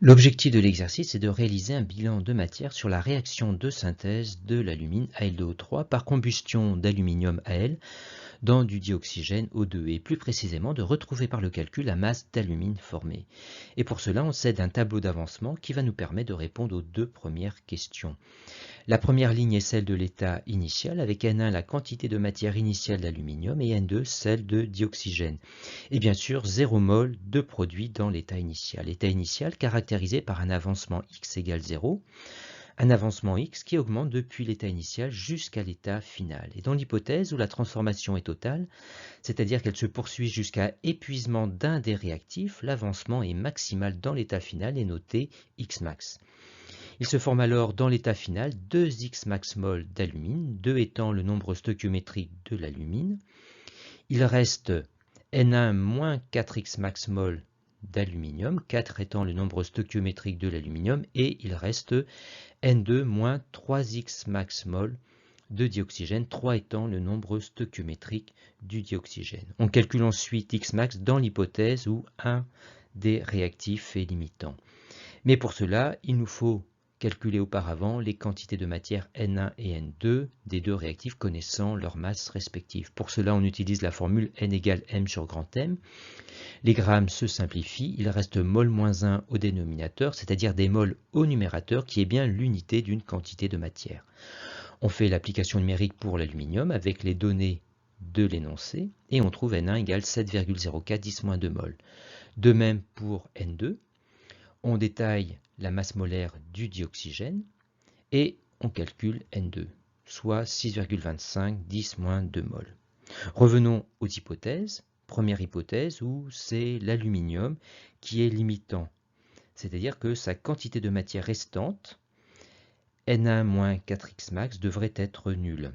L'objectif de l'exercice est de réaliser un bilan de matière sur la réaction de synthèse de l'alumine Al2O3 par combustion d'aluminium Al dans du dioxygène O2 et plus précisément de retrouver par le calcul la masse d'alumine formée. Et pour cela, on s'aide d'un tableau d'avancement qui va nous permettre de répondre aux deux premières questions. La première ligne est celle de l'état initial, avec N1 la quantité de matière initiale d'aluminium et N2 celle de dioxygène. Et bien sûr, 0 mol de produit dans l'état initial. L'état initial caractérisé par un avancement x égale 0, un avancement x qui augmente depuis l'état initial jusqu'à l'état final. Et dans l'hypothèse où la transformation est totale, c'est-à-dire qu'elle se poursuit jusqu'à épuisement d'un des réactifs, l'avancement est maximal dans l'état final et noté xmax. Il se forme alors dans l'état final 2x max mol d'alumine, 2 étant le nombre stoichiométrique de l'alumine. Il reste N1 moins 4x max mol d'aluminium, 4 étant le nombre stoichiométrique de l'aluminium, et il reste N2 moins 3x max mol de dioxygène, 3 étant le nombre stoichiométrique du dioxygène. On calcule ensuite Xmax dans l'hypothèse où un des réactifs est limitant. Mais pour cela, il nous faut calculer auparavant les quantités de matière N1 et N2 des deux réactifs connaissant leur masse respective. Pour cela, on utilise la formule N égale M sur grand M. Les grammes se simplifient, il reste mol moins 1 au dénominateur, c'est-à-dire des mols au numérateur, qui est bien l'unité d'une quantité de matière. On fait l'application numérique pour l'aluminium avec les données de l'énoncé, et on trouve N1 égale 7,04 10-2 mol. De même pour N2, on détaille la masse molaire du dioxygène et on calcule N2, soit 6,25 10-2 mol. Revenons aux hypothèses. Première hypothèse où c'est l'aluminium qui est limitant, c'est-à-dire que sa quantité de matière restante, N1 moins 4x max, devrait être nulle.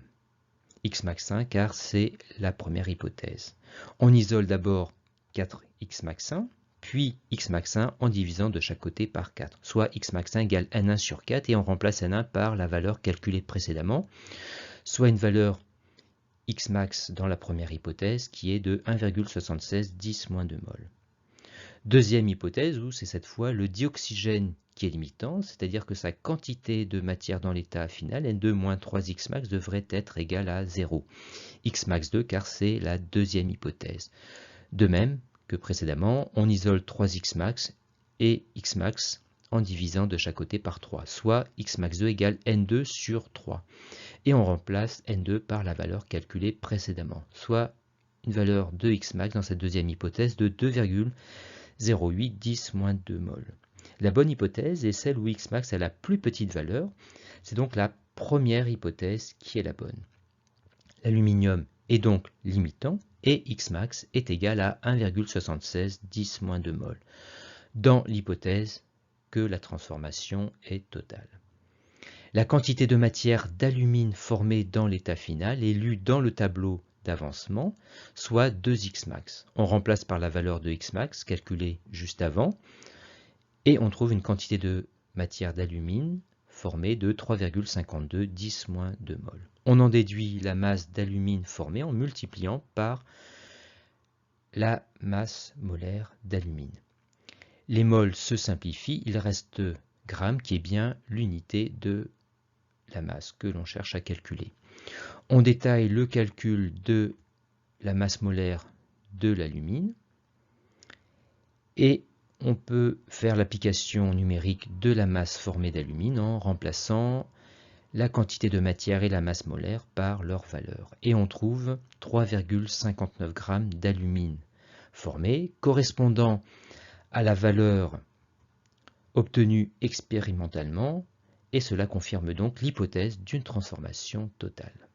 X max 1 car c'est la première hypothèse. On isole d'abord 4x max 1, puis x max 1 en divisant de chaque côté par 4, soit x max 1 égale N1 sur 4, et on remplace N1 par la valeur calculée précédemment, soit une valeur x max dans la première hypothèse qui est de 1,76 10-2 mol. Deuxième hypothèse où c'est cette fois le dioxygène qui est limitant, c'est-à-dire que sa quantité de matière dans l'état final, N2 moins 3x max, devrait être égale à 0. X max 2 car c'est la deuxième hypothèse. De même que précédemment, on isole 3x max et x max en divisant de chaque côté par 3, soit x max 2 égale N2 sur 3. Et on remplace N2 par la valeur calculée précédemment, soit une valeur de x max dans cette deuxième hypothèse de 2,08 10-2 mol. La bonne hypothèse est celle où x max a la plus petite valeur, c'est donc la première hypothèse qui est la bonne. L'aluminium est donc limitant et Xmax est égal à 1,76 10-2 mol, dans l'hypothèse que la transformation est totale. La quantité de matière d'alumine formée dans l'état final est lue dans le tableau d'avancement, soit 2Xmax. On remplace par la valeur de Xmax calculée juste avant, et on trouve une quantité de matière d'alumine formée de 3,52 10-2 mol. On en déduit la masse d'alumine formée en multipliant par la masse molaire d'alumine. Les mols se simplifient, il reste grammes qui est bien l'unité de la masse que l'on cherche à calculer. On détaille le calcul de la masse molaire de l'alumine et on peut faire l'application numérique de la masse formée d'alumine en remplaçant la quantité de matière et la masse molaire par leur valeur. Et on trouve 3,59 g d'alumine formée, correspondant à la valeur obtenue expérimentalement, et cela confirme donc l'hypothèse d'une transformation totale.